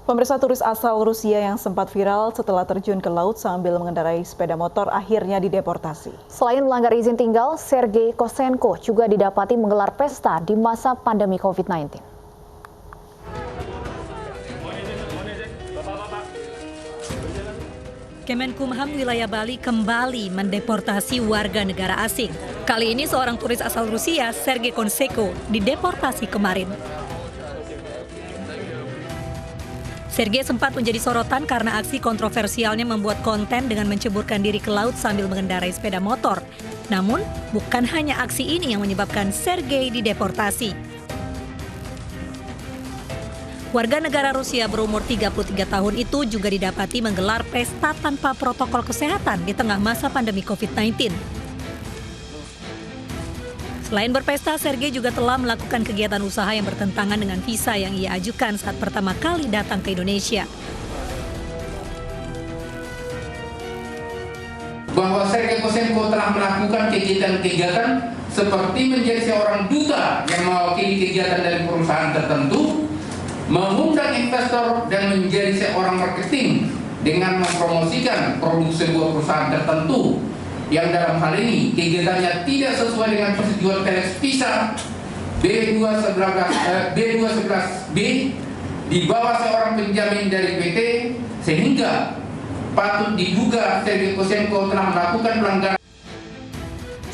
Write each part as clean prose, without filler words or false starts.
Pemirsa, turis asal Rusia yang sempat viral setelah terjun ke laut sambil mengendarai sepeda motor akhirnya dideportasi. Selain melanggar izin tinggal, Sergei Kosenko juga didapati menggelar pesta di masa pandemi COVID-19. Kemenkumham wilayah Bali kembali mendeportasi warga negara asing. Kali ini seorang turis asal Rusia, Sergei Kosenko, dideportasi kemarin. Sergei sempat menjadi sorotan karena aksi kontroversialnya membuat konten dengan menceburkan diri ke laut sambil mengendarai sepeda motor. Namun, bukan hanya aksi ini yang menyebabkan Sergei dideportasi. Warga negara Rusia berumur 33 tahun itu juga didapati menggelar pesta tanpa protokol kesehatan di tengah masa pandemi COVID-19. Selain berpesta, Sergei juga telah melakukan kegiatan usaha yang bertentangan dengan visa yang ia ajukan saat pertama kali datang ke Indonesia. Bahwa Sergei Kosenko telah melakukan kegiatan-kegiatan seperti menjadi seorang duta yang mewakili kegiatan dari perusahaan tertentu, mengundang investor dan menjadi seorang marketing dengan mempromosikan produk sebuah perusahaan tertentu yang dalam hal ini kegiatannya tidak sesuai dengan persetujuan Telex Visa B211B di bawah seorang penjamin dari PT, sehingga patut diduga Sergei Kosenko telah melakukan pelanggaran.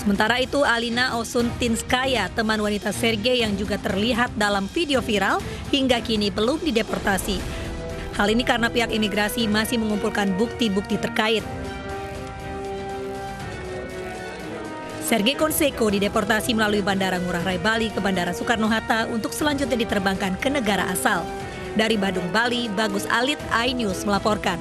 Sementara itu, Alina Osuntinskaya, teman wanita Sergei yang juga terlihat dalam video viral, hingga kini belum dideportasi. Hal ini karena pihak imigrasi masih mengumpulkan bukti-bukti terkait. Sergei Kosenko dideportasi melalui Bandara Ngurah Rai Bali ke Bandara Soekarno-Hatta untuk selanjutnya diterbangkan ke negara asal. Dari Badung, Bali, Bagus Alit, iNews melaporkan.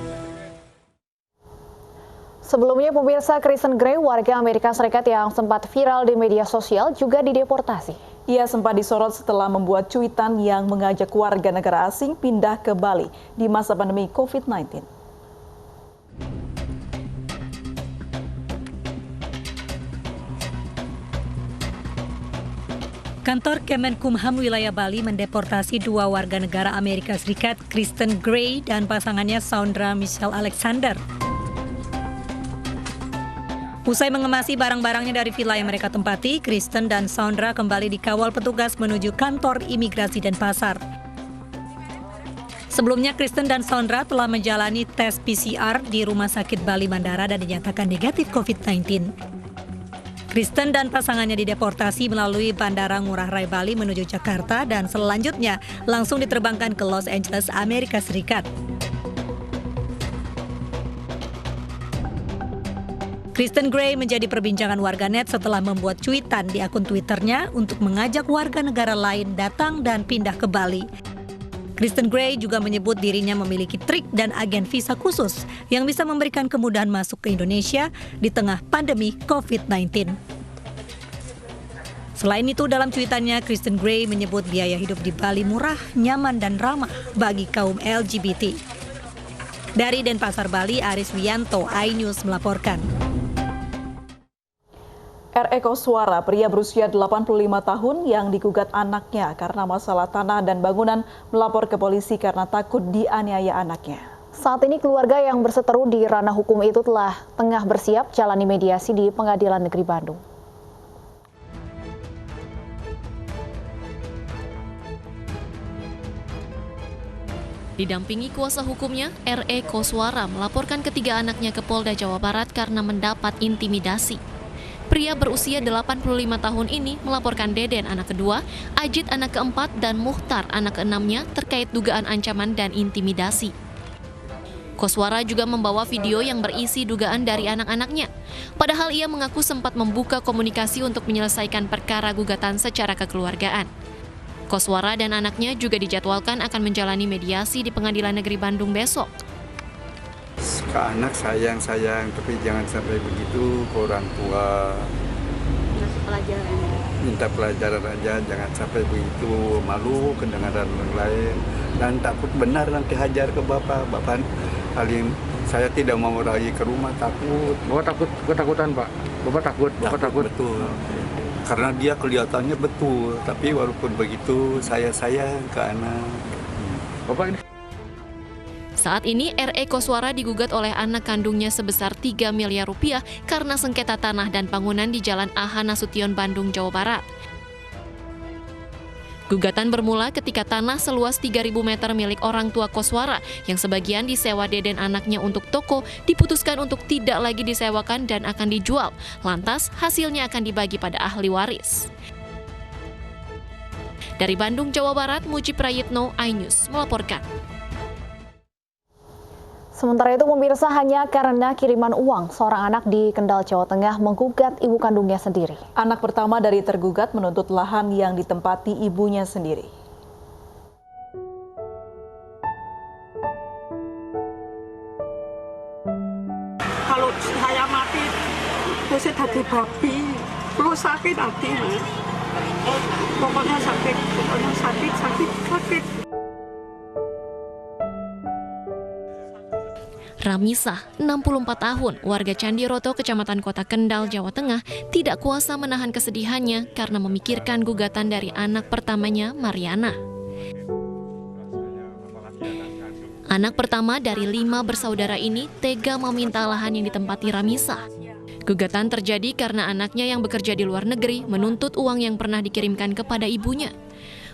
Sebelumnya, pemirsa, Kristen Gray, warga Amerika Serikat yang sempat viral di media sosial, juga dideportasi. Ia sempat disorot setelah membuat cuitan yang mengajak warga negara asing pindah ke Bali di masa pandemi COVID-19. Kantor Kemenkumham wilayah Bali mendeportasi dua warga negara Amerika Serikat, Kristen Gray dan pasangannya Saundra Michelle Alexander. Usai mengemasi barang-barangnya dari villa yang mereka tempati, Kristen dan Saundra kembali dikawal petugas menuju kantor imigrasi Denpasar. Sebelumnya, Kristen dan Saundra telah menjalani tes PCR di Rumah Sakit Bali Mandara dan dinyatakan negatif COVID-19. Kristen dan pasangannya dideportasi melalui Bandara Ngurah Rai Bali menuju Jakarta dan selanjutnya langsung diterbangkan ke Los Angeles, Amerika Serikat. Kristen Gray menjadi perbincangan warganet setelah membuat cuitan di akun Twitternya untuk mengajak warga negara lain datang dan pindah ke Bali. Kristen Gray juga menyebut dirinya memiliki trik dan agen visa khusus yang bisa memberikan kemudahan masuk ke Indonesia di tengah pandemi COVID-19. Selain itu, dalam cuitannya, Kristen Gray menyebut biaya hidup di Bali murah, nyaman, dan ramah bagi kaum LGBT. Dari Denpasar, Bali, Aris Wiyanto, iNews melaporkan. R.E. Koswara, pria berusia 85 tahun yang digugat anaknya karena masalah tanah dan bangunan, melapor ke polisi karena takut dianiaya anaknya. Saat ini keluarga yang berseteru di ranah hukum itu tengah bersiap jalani mediasi di Pengadilan Negeri Bandung. Didampingi kuasa hukumnya, R.E. Koswara melaporkan ketiga anaknya ke Polda Jawa Barat karena mendapat intimidasi. Pria berusia 85 tahun ini melaporkan Deden anak kedua, Ajit anak keempat, dan Muhtar anak keenamnya terkait dugaan ancaman dan intimidasi. Koswara juga membawa video yang berisi dugaan dari anak-anaknya. Padahal ia mengaku sempat membuka komunikasi untuk menyelesaikan perkara gugatan secara kekeluargaan. Koswara dan anaknya juga dijadwalkan akan menjalani mediasi di Pengadilan Negeri Bandung besok. Ke anak sayang, tapi jangan sampai begitu ke orang tua. Minta pelajaran aja, jangan sampai begitu, malu kedengaran orang lain. Dan takut benar nanti hajar ke Bapak Halim. Saya tidak mau lagi ke rumah, takut. Bapak takut, ketakutan Pak? Bapak takut? Betul. Karena dia kelihatannya betul, tapi walaupun begitu saya sayang ke anak. Bapak ini Saat ini RE Koswara digugat oleh anak kandungnya sebesar 3 miliar rupiah karena sengketa tanah dan bangunan di Jalan AH Nasution, Bandung, Jawa Barat. Gugatan bermula ketika tanah seluas 3.000 meter milik orang tua Koswara yang sebagian disewa Deden anaknya untuk toko diputuskan untuk tidak lagi disewakan dan akan dijual. Lantas hasilnya akan dibagi pada ahli waris. Dari Bandung, Jawa Barat, Muji Prayitno, iNews melaporkan. Sementara itu pemirsa, hanya karena kiriman uang, seorang anak di Kendal, Jawa Tengah menggugat ibu kandungnya sendiri. Anak pertama dari tergugat menuntut lahan yang ditempati ibunya sendiri. Kalau saya mati, terus jadi babi, lu sakit hati, Mas. Pokoknya sakit. Ramisah, 64 tahun, warga Candiroto, Kecamatan Kota Kendal, Jawa Tengah, tidak kuasa menahan kesedihannya karena memikirkan gugatan dari anak pertamanya, Mariana. Anak pertama dari 5 bersaudara ini tega meminta lahan yang ditempati Ramisah. Gugatan terjadi karena anaknya yang bekerja di luar negeri menuntut uang yang pernah dikirimkan kepada ibunya.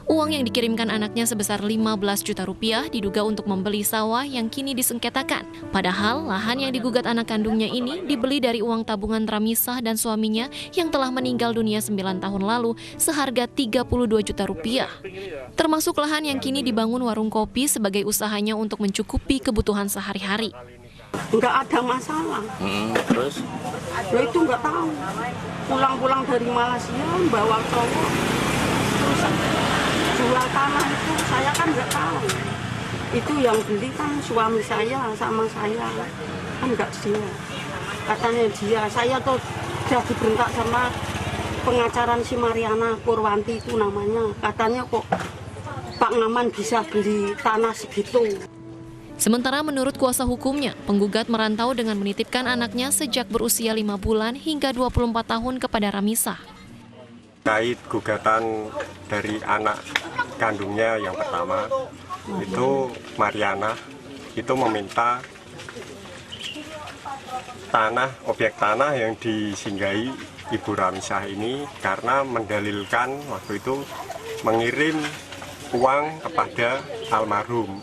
Uang yang dikirimkan anaknya sebesar 15 juta rupiah diduga untuk membeli sawah yang kini disengketakan. Padahal lahan yang digugat anak kandungnya ini dibeli dari uang tabungan Ramisah dan suaminya yang telah meninggal dunia 9 tahun lalu seharga 32 juta rupiah. Termasuk lahan yang kini dibangun warung kopi sebagai usahanya untuk mencukupi kebutuhan sehari-hari. Nggak ada masalah. Terus? Lo itu nggak tahu. Pulang-pulang dari Malaysia bawa cowok, terus jual tanah itu saya kan nggak tahu. Itu yang beli kan suami saya sama saya, kan nggak dia. Katanya dia, saya tuh udah dibentak sama pengacara si Mariana Purwanti itu namanya. Katanya kok Pak Ngaman bisa beli tanah segitu. Sementara menurut kuasa hukumnya, penggugat merantau dengan menitipkan anaknya sejak berusia 5 bulan hingga 24 tahun kepada Ramisah. Terkait gugatan dari anak kandungnya yang pertama, itu Mariana, itu meminta objek tanah yang disinggahi Ibu Ramisah ini karena mendalilkan waktu itu mengirim uang kepada almarhum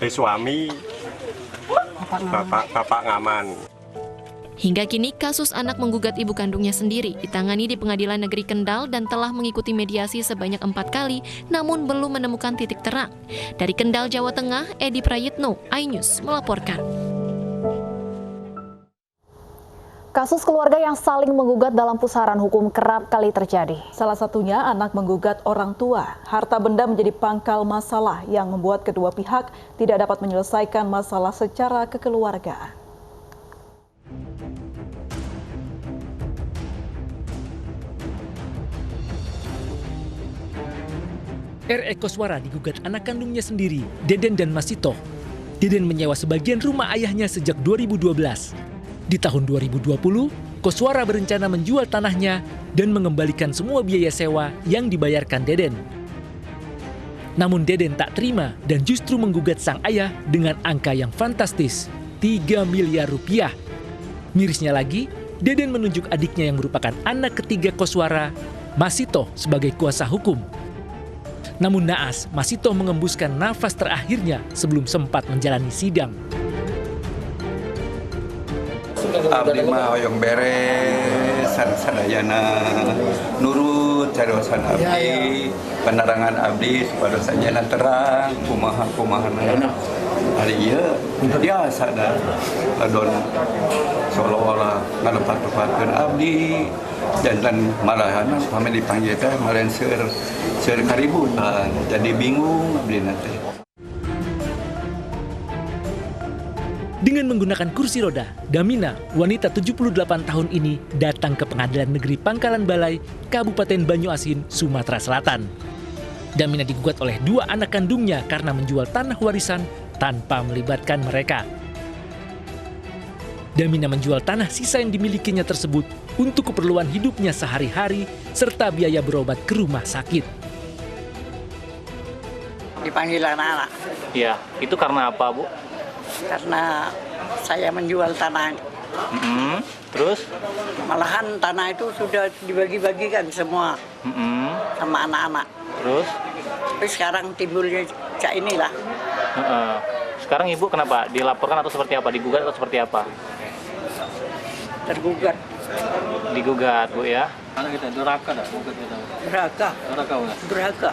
suami Bapak Ngaman. Hingga kini kasus anak menggugat ibu kandungnya sendiri ditangani di Pengadilan Negeri Kendal dan telah mengikuti mediasi sebanyak 4 kali, namun belum menemukan titik terang. Dari Kendal, Jawa Tengah, Edi Prayitno, iNews melaporkan. Kasus keluarga yang saling menggugat dalam pusaran hukum kerap kali terjadi. Salah satunya anak menggugat orang tua. Harta benda menjadi pangkal masalah yang membuat kedua pihak tidak dapat menyelesaikan masalah secara kekeluargaan. RE Koswara digugat anak kandungnya sendiri, Deden dan Masito. Deden menyewa sebagian rumah ayahnya sejak 2012. Di tahun 2020, Koswara berencana menjual tanahnya dan mengembalikan semua biaya sewa yang dibayarkan Deden. Namun Deden tak terima dan justru menggugat sang ayah dengan angka yang fantastis, 3 miliar rupiah. Mirisnya lagi, Deden menunjuk adiknya yang merupakan anak ketiga Koswara, Masito, sebagai kuasa hukum. Namun naas, Masito mengembuskan nafas terakhirnya sebelum sempat menjalani sidang. Abdi mah hoyong beres, sadayana nurut cadosan abdi, penerangan abdi supadosanya terang, kumaha hari ieu biasa dah adon seolah-olah ngalepat-lepatkeun abdi dan malahan sampai dipanggil teh malen seur kaributan jadi bingung abdi teh. Dengan menggunakan kursi roda, Damina, wanita 78 tahun ini datang ke Pengadilan Negeri Pangkalan Balai, Kabupaten Banyuasin, Sumatera Selatan. Damina digugat oleh 2 anak kandungnya karena menjual tanah warisan tanpa melibatkan mereka. Damina menjual tanah sisa yang dimilikinya tersebut untuk keperluan hidupnya sehari-hari serta biaya berobat ke rumah sakit. Dipanggil anak-anak. Iya, itu karena apa, Bu? karena saya menjual tanah. Terus? Malahan tanah itu sudah dibagi-bagikan semua sama anak-anak. Terus? Tapi sekarang timbulnya cak inilah. Sekarang Ibu kenapa? Dilaporkan atau seperti apa? Digugat atau seperti apa? Tergugat. Digugat, Bu ya? Anak kita durhaka dah. Durhaka.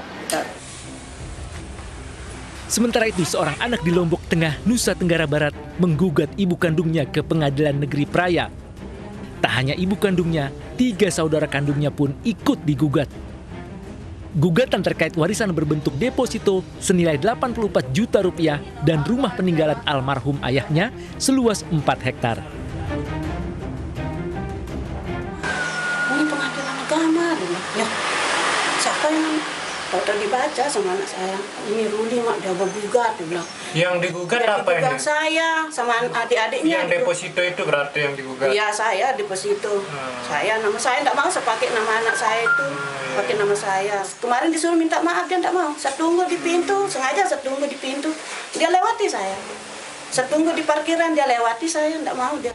Sementara itu, seorang anak di Lombok Tengah, Nusa Tenggara Barat, menggugat ibu kandungnya ke Pengadilan Negeri Praia. Tak hanya ibu kandungnya, 3 saudara kandungnya pun ikut digugat. Gugatan terkait warisan berbentuk deposito senilai 84 juta rupiah dan rumah peninggalan almarhum ayahnya seluas 4 hektar. Ini pengadilan agama. Ya, siapa yang foto dibaca sama anak saya? Ini Ruli mak dia bergugat, dia bilang. Yang digugat apa ini? Saya sama adik-adiknya. Yang deposito itu berarti yang digugat? Iya, saya deposito. Nama saya tidak mau saya pakai nama anak saya itu. Pakai nama saya. Kemarin disuruh minta maaf, dia tidak mau. Saya tunggu di pintu, sengaja saya tunggu di pintu. Dia lewati saya. Saya tunggu di parkiran, dia lewati saya, tidak mau dia.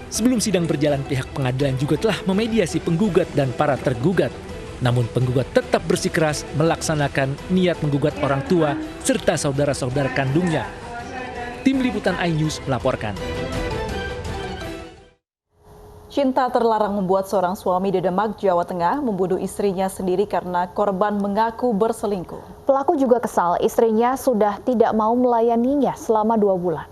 Sebelum sidang berjalan, pihak pengadilan juga telah memediasi penggugat dan para tergugat. Namun penggugat tetap bersikeras melaksanakan niat menggugat orang tua serta saudara-saudara kandungnya. Tim Liputan iNews melaporkan. Cinta terlarang membuat seorang suami di Demak, Jawa Tengah membunuh istrinya sendiri karena korban mengaku berselingkuh. Pelaku juga kesal istrinya sudah tidak mau melayaninya selama 2 bulan.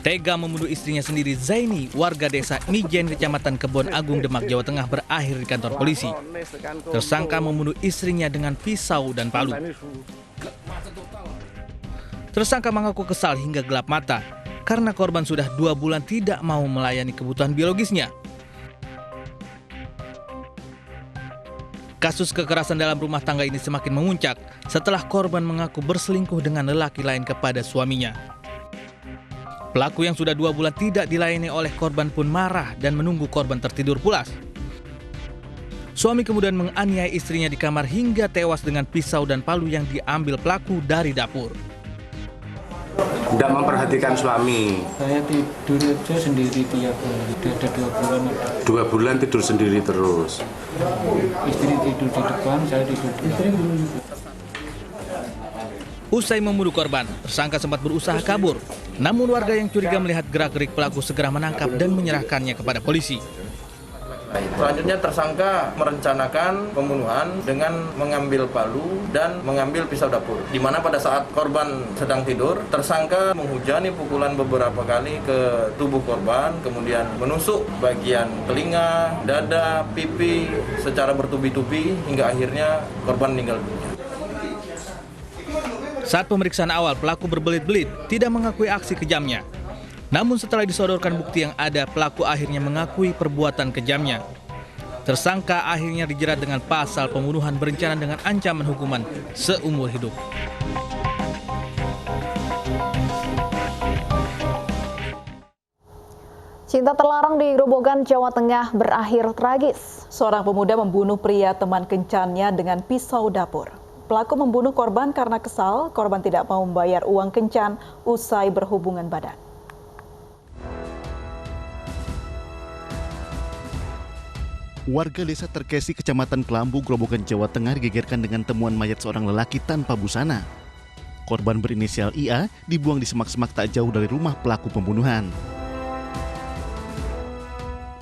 Tega membunuh istrinya sendiri, Zaini, warga desa Mijen, Kecamatan Kebon Agung, Demak, Jawa Tengah, berakhir di kantor polisi. Tersangka membunuh istrinya dengan pisau dan palu. Tersangka mengaku kesal hingga gelap mata karena korban sudah 2 bulan tidak mau melayani kebutuhan biologisnya. Kasus kekerasan dalam rumah tangga ini semakin memuncak setelah korban mengaku berselingkuh dengan lelaki lain kepada suaminya. Pelaku yang sudah 2 bulan tidak dilayani oleh korban pun marah dan menunggu korban tertidur pulas. Suami kemudian menganiaya istrinya di kamar hingga tewas dengan pisau dan palu yang diambil pelaku dari dapur. Tidak memperhatikan suami. Saya tidur aja sendiri tiap hari. Ada 2 bulan. 2 bulan tidur sendiri terus. Istri tidur di depan, saya tidur di belakang. Usai membunuh korban, tersangka sempat berusaha kabur. Namun warga yang curiga melihat gerak-gerik pelaku segera menangkap dan menyerahkannya kepada polisi. Selanjutnya tersangka merencanakan pembunuhan dengan mengambil palu dan mengambil pisau dapur. Di mana pada saat korban sedang tidur, tersangka menghujani pukulan beberapa kali ke tubuh korban, kemudian menusuk bagian telinga, dada, pipi secara bertubi-tubi hingga akhirnya korban meninggal dunia. Saat pemeriksaan awal, pelaku berbelit-belit, tidak mengakui aksi kejamnya. Namun setelah disodorkan bukti yang ada, pelaku akhirnya mengakui perbuatan kejamnya. Tersangka akhirnya dijerat dengan pasal pembunuhan berencana dengan ancaman hukuman seumur hidup. Cinta terlarang di Grobogan, Jawa Tengah berakhir tragis. Seorang pemuda membunuh pria teman kencannya dengan pisau dapur. Pelaku membunuh korban karena kesal, korban tidak mau membayar uang kencan usai berhubungan badan. Warga desa Terkesi, Kecamatan Kelambu, Grobogan, Jawa Tengah digegerkan dengan temuan mayat seorang lelaki tanpa busana. Korban berinisial IA dibuang di semak-semak tak jauh dari rumah pelaku pembunuhan.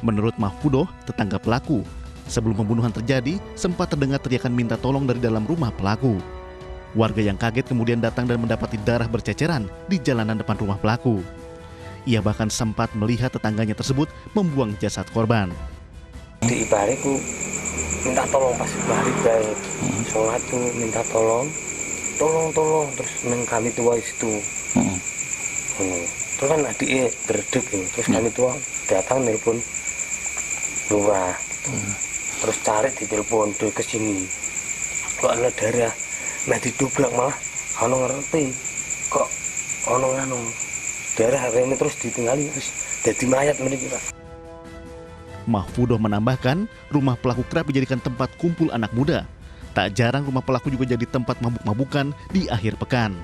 Menurut Mahfudoh, tetangga pelaku, sebelum pembunuhan terjadi, sempat terdengar teriakan minta tolong dari dalam rumah pelaku. Warga yang kaget kemudian datang dan mendapati darah berceceran di jalanan depan rumah pelaku. Ia bahkan sempat melihat tetangganya tersebut membuang jasad korban. Di ibariku minta tolong pas bari bae sholat tuh minta tolong terus neng kami tua itu terus kan adiknya berdek terus kami tua datang nelpon lurah terus cari di telepon tuh ke sini kok ada darah nah didobrak malah ono ngerti kok ono darah ini terus ditinggali terus jadi mayat meniki Pak. Mahfudoh menambahkan, rumah pelaku kerap dijadikan tempat kumpul anak muda. Tak jarang rumah pelaku juga jadi tempat mabuk-mabukan di akhir pekan.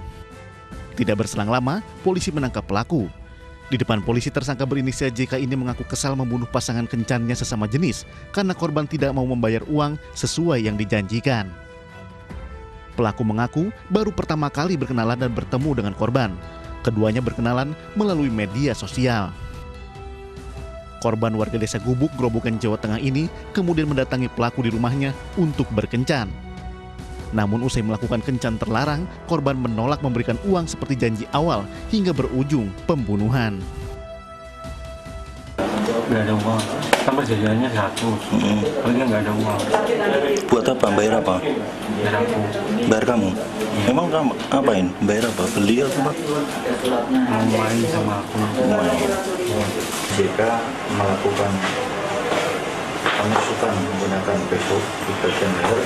Tidak berselang lama, polisi menangkap pelaku. Di depan polisi, tersangka berinisial JK ini mengaku kesal membunuh pasangan kencannya sesama jenis karena korban tidak mau membayar uang sesuai yang dijanjikan. Pelaku mengaku baru pertama kali berkenalan dan bertemu dengan korban. Keduanya berkenalan melalui media sosial. Korban warga desa Gubuk, Grobogan, Jawa Tengah ini kemudian mendatangi pelaku di rumahnya untuk berkencan. Namun usai melakukan kencan terlarang, korban menolak memberikan uang seperti janji awal hingga berujung pembunuhan. Nggak ada uang, sama jajannya satu, paling nggak ada uang. Buat apa? Bayar apa? Bayar aku. Bayar kamu? Emang kamu apain? Bayar apa? Beli atau apa? Mau main sama aku. Main. Jika melakukan penusukan menggunakan pisau di bagian leher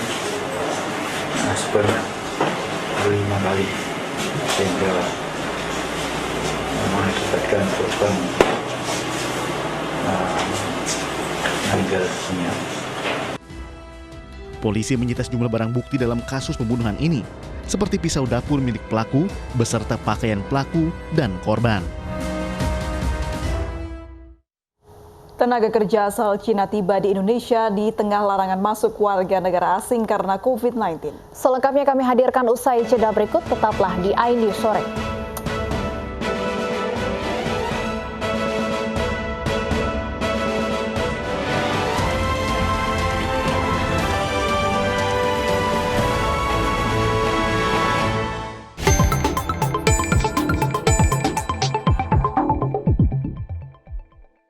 sebanyak 5 kali sehingga mengakibatkan korban meninggal dunia. Polisi menyita sejumlah barang bukti dalam kasus pembunuhan ini, seperti pisau dapur milik pelaku beserta pakaian pelaku dan korban. Tenaga kerja asal Cina tiba di Indonesia di tengah larangan masuk warga negara asing karena COVID-19. Selengkapnya kami hadirkan usai jeda berikut, tetaplah di iNews Sore.